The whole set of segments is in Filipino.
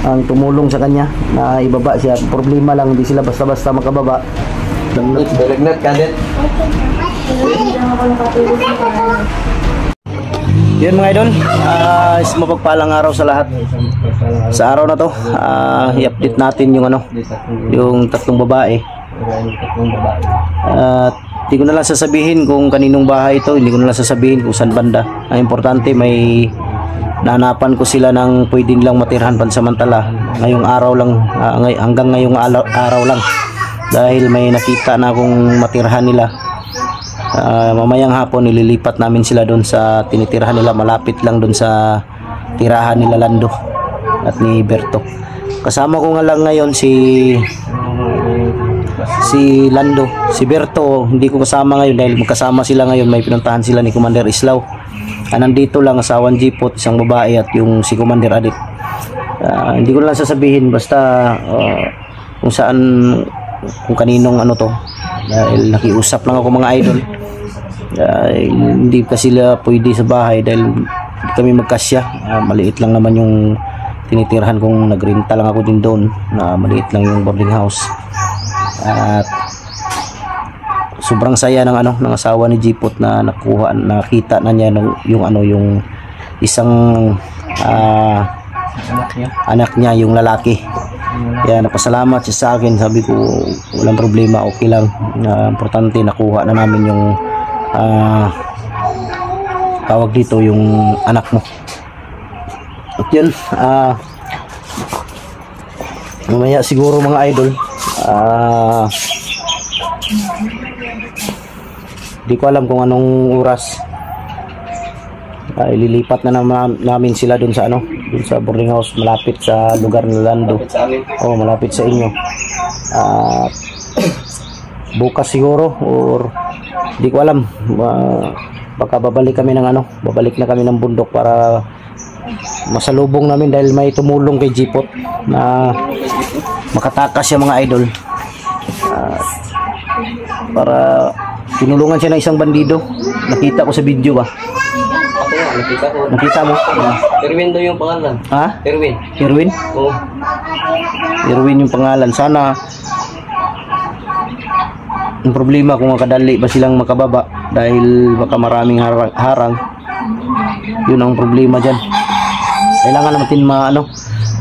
ang tumulong sa kanya na ibaba siya. Problema lang, hindi sila basta-basta makababa. Balagnat kadet. Yun mga idol, mapagpalang araw sa lahat. Sa araw na to, i-update natin yung yung tatlong babae. Hindi ko na lang sasabihin kung kaninong bahay ito, hindi ko na lang sasabihin kung saan banda. Ang importante, may nahanapan ko sila ng pwede nilang matirhan pansamantala ngayong araw lang, hanggang ngayong araw lang, dahil may nakita na akong matirhan nila. Mamayang hapon nililipat namin sila doon sa tinitirahan nila, malapit lang doon sa tirahan nila Lando at ni Berto. Kasama ko nga lang ngayon si Lando. Si Berto hindi ko kasama ngayon dahil magkasama sila ngayon, may pinuntahan sila ni Commander Islaw. Nandito lang asawang Jipot, isang babae, at yung si Commander Adit. Hindi ko lang sasabihin basta kung saan, kung kaninong to, dahil nakiusap lang ako mga idol. Hindi kasi sila pwede sa bahay dahil kami magkasya. Maliit lang naman yung tinitirhan kong, nagrenta lang ako din doon, na maliit lang yung boarding house. At sobrang saya ng ng asawa ni Jipot na nakita na niya yung isang anak niya, yung lalaki. Kaya napasalamat siya sa akin. Sabi ko walang problema, okay lang. Importante nakuha na namin yung tawag dito, yung anak mo. At yun, mamaya siguro mga idol, di ko alam kung anong oras, ililipat na namin sila dun sa dun sa boarding house malapit sa lugar ng Lando. Malapit sa inyo. Bukas siguro, or di ko alam, baka babalik kami ng babalik na kami ng bundok para masalubong namin, dahil may tumulong kay Jipot na makatakas siya mga idol. Para tinulungan siya ng isang bandido. Nakita ko sa video ba? Nakita ko. Nakita mo? Erwin daw yung pangalan. Ha? Erwin. Erwin? Oo. Erwin yung pangalan. Sana ang problema kung makadali ba silang makababa, dahil baka maraming harang. Yun ang problema dyan. Kailangan natin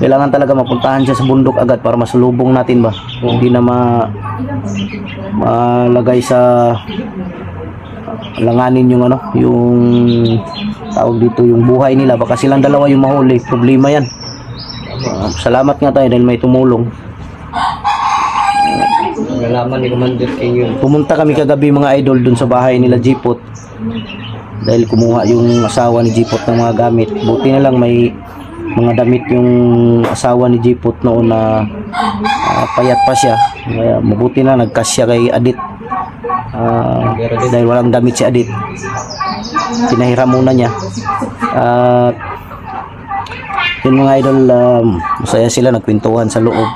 kailangan talaga mapuntahan siya sa bundok agad para masulubong natin ba. Hindi na malagay sa langanin yung yung tawag dito, yung buhay nila. Baka silang dalawa yung mahuli. Problema yan. Salamat nga tayo dahil may tumulong. Nalaman ni Commander King yun. Pumunta kami kagabi mga idol dun sa bahay nila Jipot, dahil kumuha yung asawa ni Jipot ng mga gamit. Buti na lang may mga damit yung asawa ni Jipot noon na payat pa siya. Kaya mabuti na nagkasya kay Adit, dahil walang damit si Adit. Pinahiram muna niya. Yun mga idol, masaya sila, nagkwentuhan sa loob.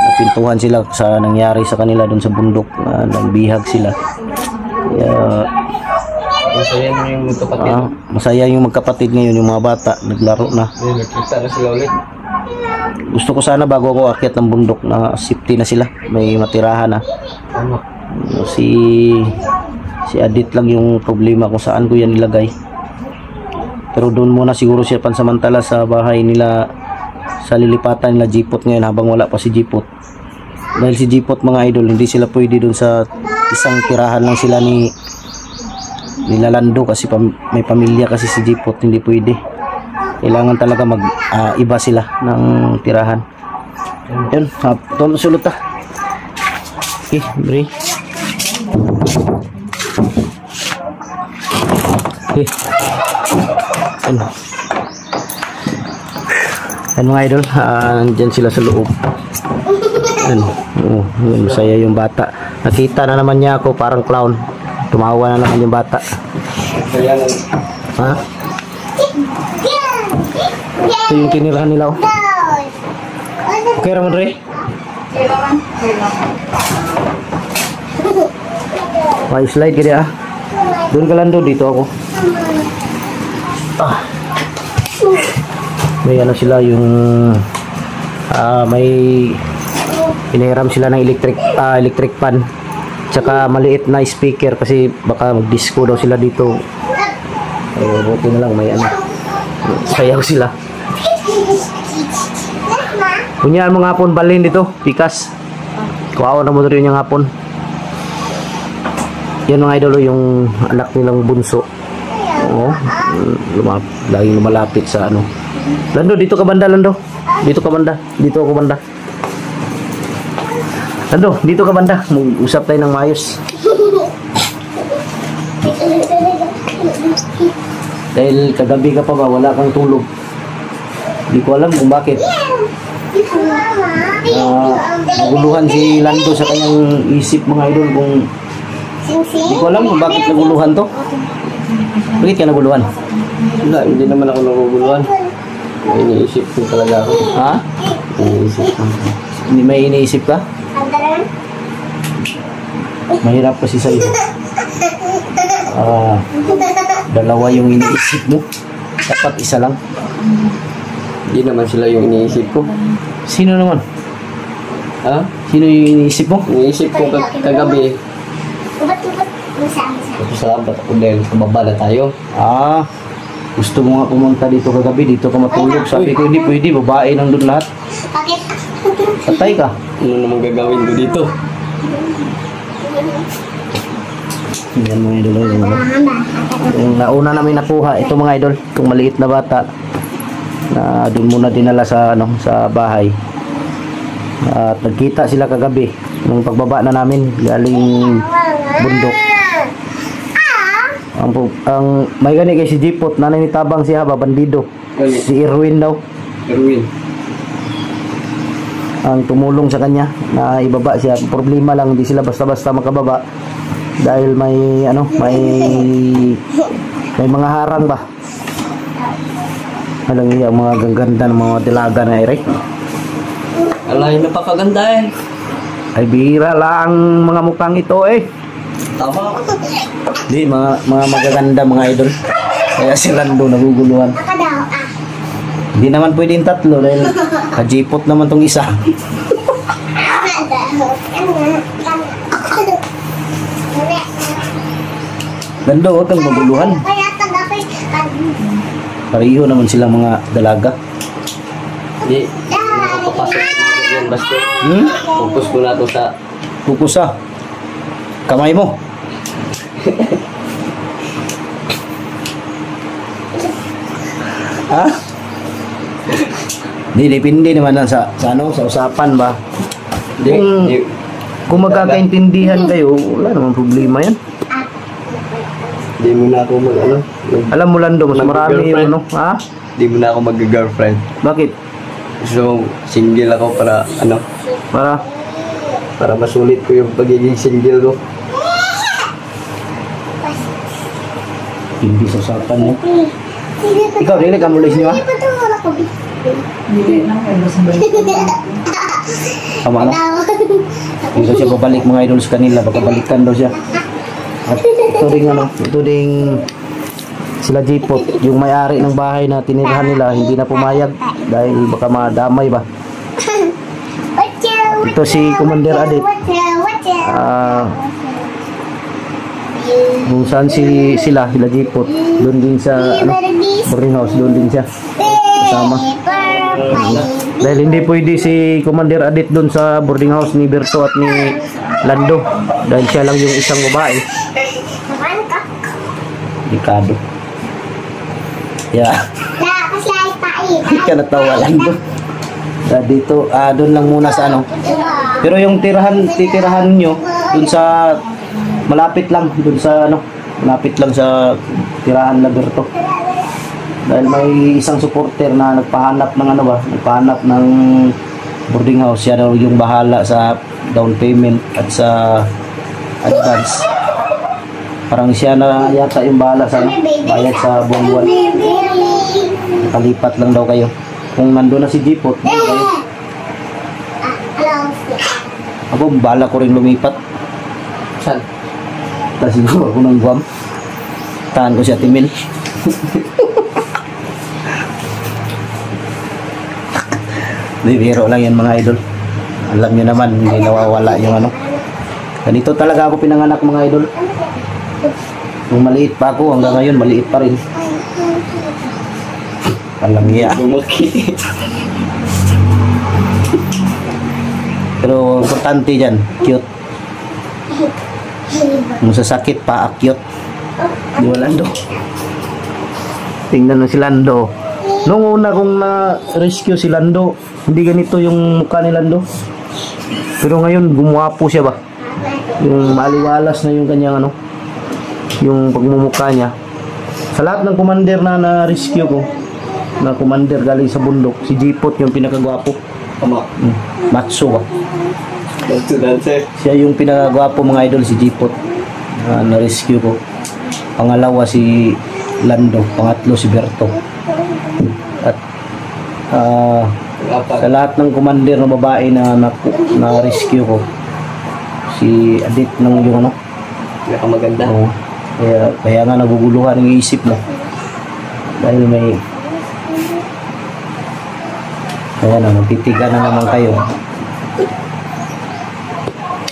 Nagkwentuhan sila sa nangyari sa kanila dun sa bundok. Nagbihag sila. Masaya na yung magkapatid. Masaya yung magkapatid ngayon, yung mga bata naglaro na. Nagkita na sila ulit. Gusto ko sana bago ako akyat ng bundok na safety na sila, may matirahan na. Si Adit lang yung problema kung saan ko yan nilagay. Pero doon muna siguro siya pansamantala sa bahay nila, sa lilipatan nila Jipot ngayon habang wala pa si Jipot. Dahil si Jipot mga idol, hindi sila pwede doon sa isang tirahan lang sila ni Lando, kasi may pamilya kasi si Jipot, hindi pwede. Kailangan talaga iba sila ng tirahan. Yun, sulot ta. Okay, Bri. Okay. Yan mga idol, nandyan sila sa loob. Masaya yung bata. Nakita na naman niya ako, parang clown. Tumawa na naman yung bata. Ha? Ito yung tinirahan nila. Okay raman, Re? May slide ka dia. Doon ka lang doon, dito ako. May sila yung May pinahiram sila ng electric fan. Tsaka maliit na speaker kasi baka mag-disco daw sila dito. Buti na lang may ano. Sayaw sila. Punyaan mo nga hapon balhin dito, pikas. Kuhawa na mo rin yung hapon. Yan mga idol, yung anak nilang bunso. Oo. Laging lumalapit sa ano. Lando, dito ka banda, Lando. Dito ka banda. Dito ako banda. Lando, dito ka banda. Mag-usap tayo ng maayos. Dahil kagabi ka pa ba, wala kang tulog. Hindi ko alam kung bakit. Naguluhan si Lando sa kanyang isip mga idol kung hindi ko alam kung bakit naguluhan to. Bakit ka naguluhan? Hindi naman ako naguguluhan. May iniisip ko talaga ako. Ha? Iniisip ko. Hindi may iniisip ka? Mahirap kasi sa'yo. Dalawa yung iniisip mo. Dapat isa lang. Hindi naman sila yung iniisip ko. Sino naman? Ha? Sino yung iniisip mo? Iniisip ko kagabi. Sa ba't ako dahil kumaba na tayo. Gusto mo nga pumunta dito kagabi, dito ka matulog. Sabi ko, hindi pwede, babae nang doon lahat. Patay ka. Ano naman gagawin ko dito? Yan mga idol. Yung nauna namin nakuha, ito mga idol, itong maliit na bata na doon muna dinala sa sa bahay. At nagkita sila kagabi nung pagbaba na namin galing bundok. Ang may gani kay si Jipot, nanay ni Tabang siya, bandido. Si Erwin daw. Erwin. Ang tumulong sa kanya na ibaba siya. Problema lang, hindi sila basta-basta makababa dahil may may mga harang ba. Alam niya mga gaganda ng mga dalaga na Eric. Alay, napakaganda eh. Ay bihira lang mga mukhang ito eh. Tama. Di, mga magaganda mga idol. Kaya si Lando naguguluhan. Hindi naman pwedeng tatlo dahil kajipot naman tong isa. Lando, huwag kang maguluhan. Pareho naman silang mga dalaga. Hindi. Nakapapasok ko na yan basta. Focus ko na to sa... Focus kamay mo. Ha? Di, depende naman lang sa usapan ba. Kung magkakaintindihan kayo, wala namang problema yan. Hindi mo na ako Alam mo Lando, mas marami yung ha? Hindi mo na ako mag-girlfriend. Bakit? So, single ako para para masulit ko yung pagiging single ko. Hindi sa usapan mo. Ikaw, dili ka mulis niyo ha? Tama na. Hindi daw siya babalik mga idol sa kanila. Baka balikan daw siya. At ito ding sila Jipot, yung may-ari ng bahay na tinirahan nila, hindi na pumayag dahil baka madamay ba. Ito si Commander Adit. Kung saan sila Jipot, doon din sa boarding house, doon din siya kasama. Dahil hindi pwede si Commander Adit doon sa boarding house ni Berto at ni Lando dahil siya lang yung isang babae. Delikado. Yeah. Hindi ka natawa Lando. Dito, doon lang muna sa Pero yung titirahan nyo doon sa malapit lang malapit lang sa tirahan na Berto. Dahil may isang supporter na nagpahanap ng boarding house. Siya daw yung bahala sa down payment at sa advance. Parang siya na yata yung bahala sa bayad sa buwan-buwan. Nakalipat lang daw kayo. Kung nandun na si Jipot, kayo. Ako, bahala ko rin lumipat. Saan? Tapos siguro ako ng Guam. Tahan ko si Ate Mel. Hindi, biro lang yan mga idol. Alam nyo naman, hindi nawawala yung ano. Ganito talaga ako pinanganak mga idol. Nung maliit pa ako, hanggang ngayon maliit pa rin. Alam niya. Bumukit. Pero importante dyan, cute. Kung sasakit pa, cute. Di ba, Lando? Tingnan mo si Lando. Nung una kong na-rescue si Lando, hindi ganito yung mukha ni Lando. Pero ngayon, gumuwapo siya ba? Yung maliwalas na yung kanyang ano, yung pagmumukha niya. Sa lahat ng commander na na-rescue ko, na commander galing sa bundok, si Jipot yung pinakagwapo. Tama. Matsu ba? Dancer. Siya yung pinakagwapo mga idol, si Jipot. Na-rescue ko. Pangalawa si Lando, pangatlo si Berto. At sa lahat ng commander na babae na rescue ko, si Adit ng yung ano. Pinakamaganda. Oo. Kaya nga naguguluhan ng isip mo. Dahil may kaya na, magtitigan na naman kayo.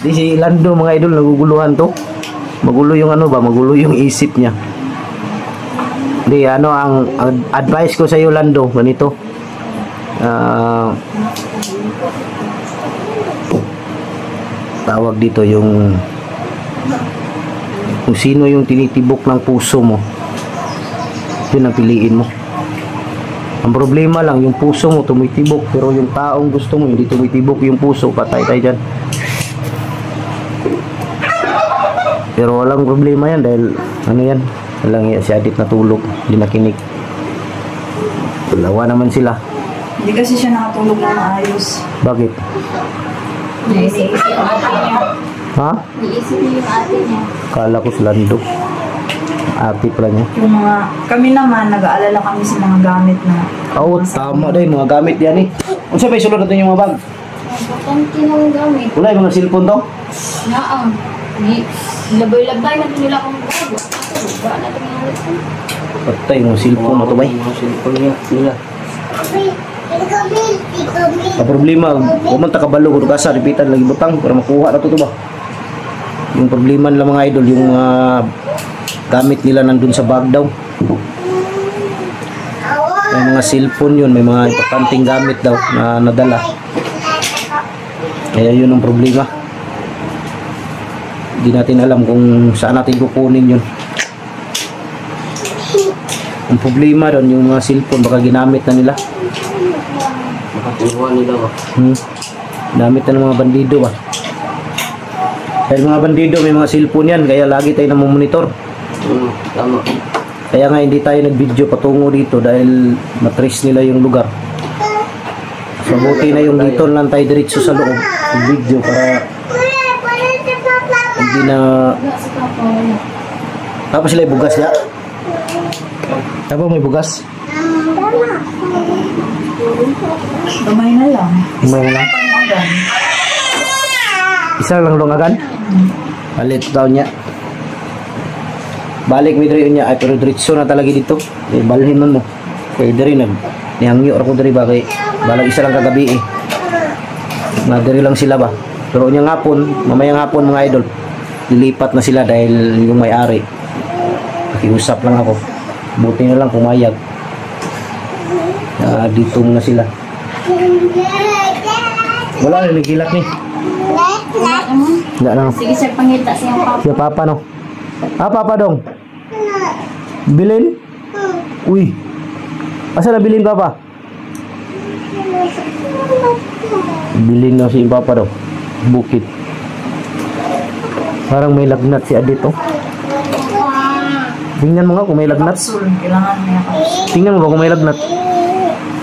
Di si Lando mga idol, naguguluhan to. Magulo yung ano ba, magulo yung isip niya. Di ano, ang advice ko sa iyo Lando, ganito. Tawag dito yung kung sino yung tinitibok ng puso mo, yun ang piliin mo. Ang problema lang, yung puso mo tumitibok, pero yung taong gusto mo hindi tumitibok yung puso, patay tayo dyan. Pero walang problema yan dahil ano yan, walang si Adit natulog, hindi nakinig. Dalawa naman sila. Hindi kasi siya nakatulog na maayos. Bakit? Naisip yung ate niya. Ha? Naisip yung ate niya. Kala ko si Lando. Ate pala niya. Yung mga, kami naman, nag-aalala kami sa mga gamit na. Oo, tama dahil mga gamit yan eh. Kung siya ba isulod natin yung mga bag? Kanti ng gamit. Wala yung mga cellphone to? Naang. Labay-labay na nila kung bago. Ba na ito. Patay yung cellphone na to ba? Mga cellphone niya. Nila. Ang problema, pumunta ka balo, kung kasa, repeatan lagi butang para makuha na to ba? Yung problema nila mga idol, yung gamit nila nandun sa bag daw. May mga cellphone yun, may mga importanteng gamit daw na nadala. Kaya yun ang problema. Hindi natin alam kung saan natin kukunin yun. Ang problema doon, yung mga cellphone baka ginamit na nila. Makatinuhan nila ba? Ginamit na ng mga bandido ba? Dahil mga bandido may mga cellphone yan, kaya lagi tayo namomonitor. Tama. Kaya nga hindi tayo nag-video patungo dito dahil matrace nila yung lugar. So buti na yung dito lang tayo diretso sa loob ng video para hindi na tapos sila bugas ya. Tapos may bugas. Gamay na lang. May lang. Isa lang lungagan. Palit daw niya. Balik mi diri niya ay pero diretso na talaga dito. Balhin nun mo. Kay diri nag nihangyo ako diri ba kay balag isa lang kagabi eh. Na diri lang sila ba. Pero unya ngapon, mamayang hapon mga idol. Lilipat na sila dahil yung may-ari. Pakiusap lang ako. Buti na lang pumayag. Dito muna sila. Wala na nagilak ni. Wala na. Sige sir, pangita siyang papa. Siya papa no. Papa dong. Bilin? Uy. Asa na bilin papa? Bilin na si papa daw. Bukid. Parang may lagnat si Adit oh. Tingnan mo nga kung may lagnat. Capsule, kailangan niya capsule. Tingnan mo ba kung may lagnat.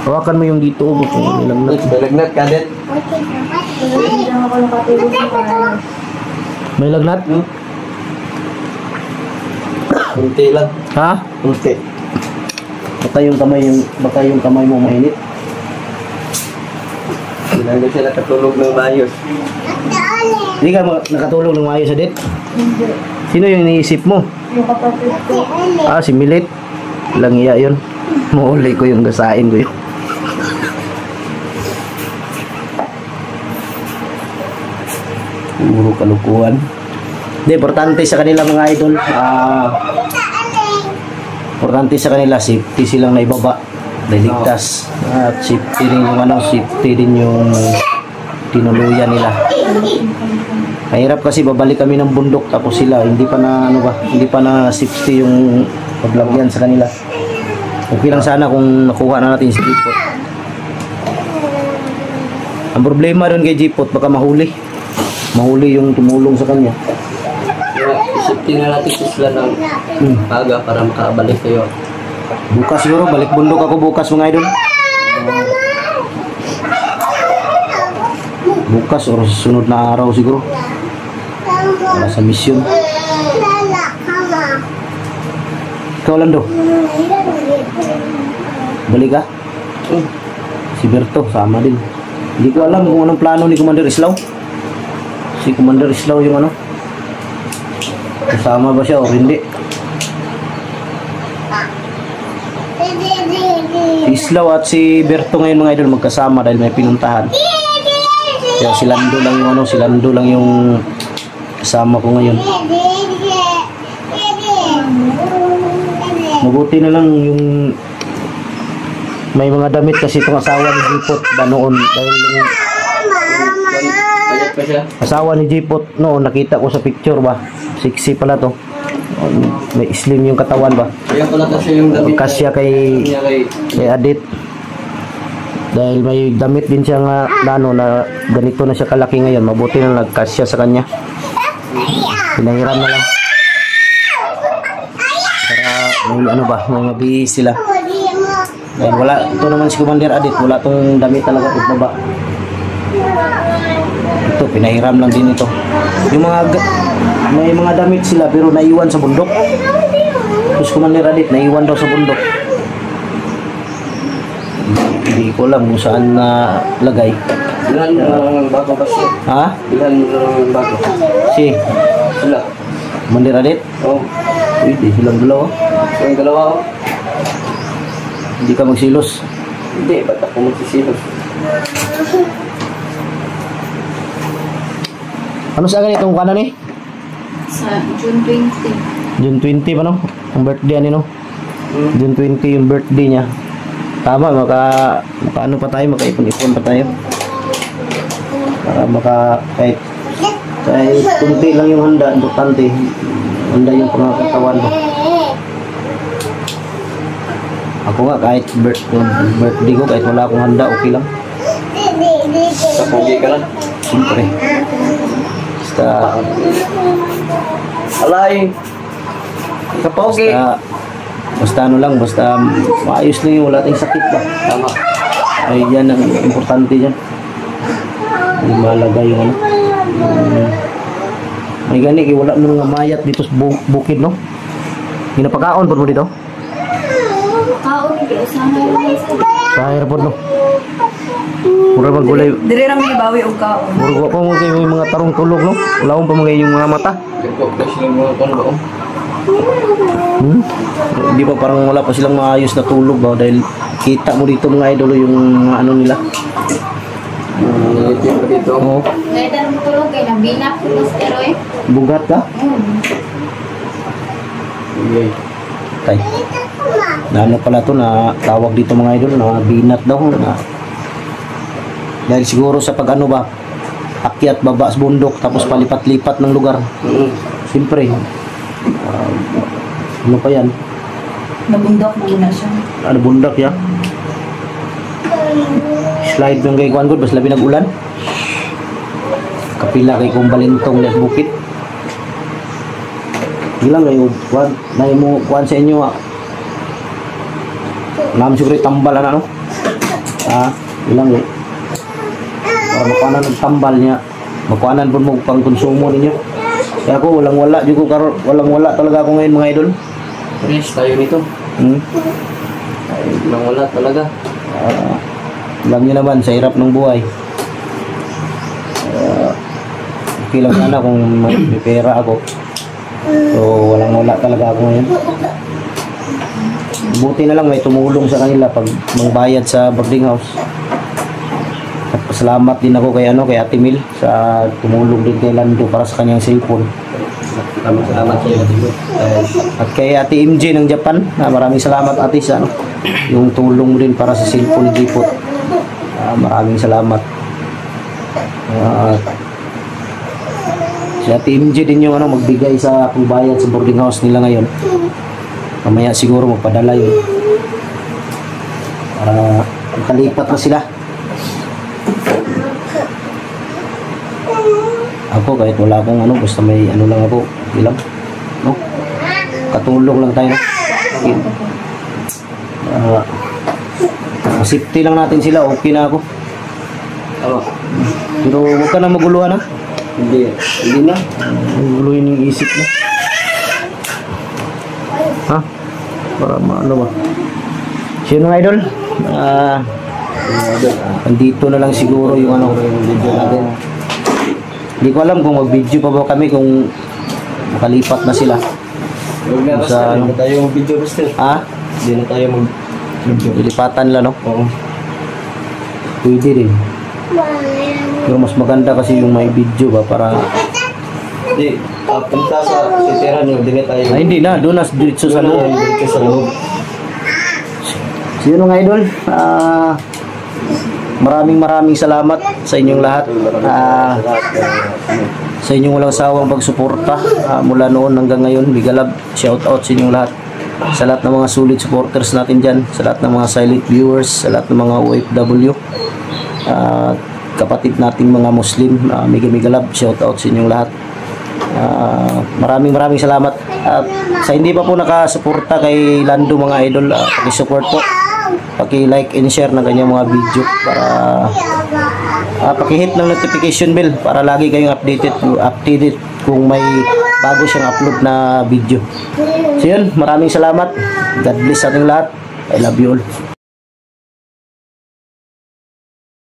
Hawakan mo yung dito oh, kung may lagnat. Balagnat ka din. Hindi lang ako nakatulog sa para. May lagnat? Kunti lang. Ha? Kunti. Baka yung kamay mo mainit. Hindi siya nakatulog ng maayos. Hindi ka nakatulog ng maayos Adit? Hindi. Sino yung iniisip mo? Yung kapatid ko. Si Milit. Lang iya yun. Mahuli ko yung gasain ko yun. Puro kalukuhan. Hindi, importante sa kanila mga idol. Importante sa kanila, safety silang naibaba. Ligtas. At safety din yung safety din yung tinuluyan nila. Mahirap kasi babalik kami ng bundok tapos sila hindi pa na safety yung paglagyan sa kanila. Okay lang sana kung nakuha na natin si Jipot. Ang problema doon kay Jipot, baka mahuli yung tumulong sa kanya. Kaya isipin na natin sila ng aga para makabalik kayo. Bukas siguro, balik bundok ako bukas mga idol. Bukas o sunod na araw siguro. Para sa misyon. Ikaw Lando? Balik ka? Si Berto, sama din. Hindi ko alam kung anong plano ni Commander Islaw. Si Commander Islaw yung kasama ba siya o hindi? Si Islaw at si Berto ngayon mga idol magkasama dahil may pinuntahan. Kaya si Lando lang yung kasama ko ngayon. Mabuti na lang yung may mga damit kasi itong asawa ni Jipot ba noon dahil yung Bayad pa siya. asawa ni Jipot noon nakita ko sa picture ba, sexy pala to, may slim yung katawan ba, Kaya pala kasi yung damit kasya kay Adit dahil may damit din siya nga na ganito na siya kalaki ngayon. Mabuti na nagkasya sa kanya, pinahiram na lang para may mabihis sila. Dahil wala, ito naman si Commander Adit, wala tong damit talaga pagbaba. Ito, pinahiram lang din ito. Yung may mga damit sila pero naiwan sa bundok. Tapos Commander Adit, naiwan daw sa bundok. Hindi ko alam kung saan na lagay. Bilan ng bago ba siya? Ha? Bilan ng bago. Si Sila. Commander Adit? Oh. Hindi, silang dalawa. Yung dalawa ko. Hindi ka magsilos. Hindi, ba't ako magsisilos? Ano sa akin itong kanan eh? Sa June 20. June 20 pa no? Ang birthday no? June 20 yung birthday niya. Tama, makaano pa tayo, makaipon-ipon pa tayo. Para kahit kunti lang yung handa, importante. Handa yung pangakatawan mo. Ako nga, kahit birthday ko, kahit wala akong handa, okay lang. Kapugi ka lang. Siyempre. Basta, Alay! Kapugi! basta ano lang, basta maayos lang yung wala tayong sakit ba. Tama. Ay, yan ang importante dyan. Hindi mahalaga yung may gani, wala nung mayat dito sa bukid, no? Hinapakaon po mo dito? Kaon ni sama yung Sa airport, no? Mura magulay. Diri ra may bawi og kaon. Mura pa mo kayo yung mga tarong tulog, no? Wala pa mo kayo yung mga mata. Nagpaplas lang mga kondo. Hindi pa, parang wala pa silang maayos na tulog ba? Dahil kita mo dito mga idolo yung mga ano nila. Nangingiti pa dito. Oo. Dahil mo tulog kay nabinak ko ng steroid. Bugat ka? Okay. Tay. Na ano pala to, na tawag dito mga idol, na binat daw. Dahil siguro sa pag ano ba, akyat baba sa bundok tapos palipat-lipat ng lugar. Siyempre, ano pa yan? Nabundok muna siya. Ano bundak ya? Slide ng kay Kuan God, bas labi nag-ulan. Kapila kay kong balintong na bukit. Ilang kayo, Kuan, na mo Kuan sa inyo Nam siguro tambal ano? Ilang kayo. Para makuanan ng tambal niya. Makuanan po mo pang konsumo ninyo. Kaya ako walang wala talaga ako ngayon mga idol. Rest tayo nito. Nang wala talaga. Alam niyo naman sa hirap ng buhay. Okay lang sana kung may pera ako. So wala talaga ako ngayon. Buti na lang may tumulong sa kanila pag magbayad sa boarding house. At pasalamat din ako kay Ate Mil sa tumulong din kay Lando para sa kanyang cellphone. Salamat sa iyo, Jipot. At kay Ate MJ ng Japan, maraming salamat ate sa yung tulong din para sa cellphone ni Jipot. Maraming salamat. Si Ate MJ din yung magbigay sa akong bayad sa boarding house nila ngayon. Mamaya siguro magpadala yun. Para makalipat na sila. Ako kahit wala akong basta may lang ako, ilang, no? Katulong lang tayo, no? Safety lang natin sila, okay na ako. Pero huwag ka na maguluhan, ha? Hindi na. Maguluhin yung isip mo. Ha? Para ba? Sino nga, idol? Andito na lang siguro yung video natin. Hindi ko alam kung mag-video pa ba kami kung makalipat na sila. Huwag na, Sa Hindi na tayo mag-video, Buster. Ha? Hindi na tayo mag-video. Lilipatan nila, no? Oo. Pwede din. Pero mas maganda kasi yung may video ba para... Hindi, punta sa sitira nyo, hindi na tayo. hindi na, doon na diretso sa loob. Diretso sa loob. So yun nga, idol. Maraming salamat sa inyong lahat. Sa inyong walang sawang pagsuporta mula noon hanggang ngayon. Bigalab, shout out sa inyong lahat. Sa lahat ng mga solid supporters natin dyan, sa lahat ng mga silent viewers, sa lahat ng mga OFW, kapatid nating mga Muslim, mega love, shout out sa inyong lahat. Maraming salamat. At sa hindi pa po nakasuporta kay Lando mga idol, paki-support po, paki-like and share ng kanyang mga video para paki-hit ng notification bell para lagi kayong updated kung may bago siyang upload na video. So yun, maraming salamat. God bless sa ating lahat. I love you all.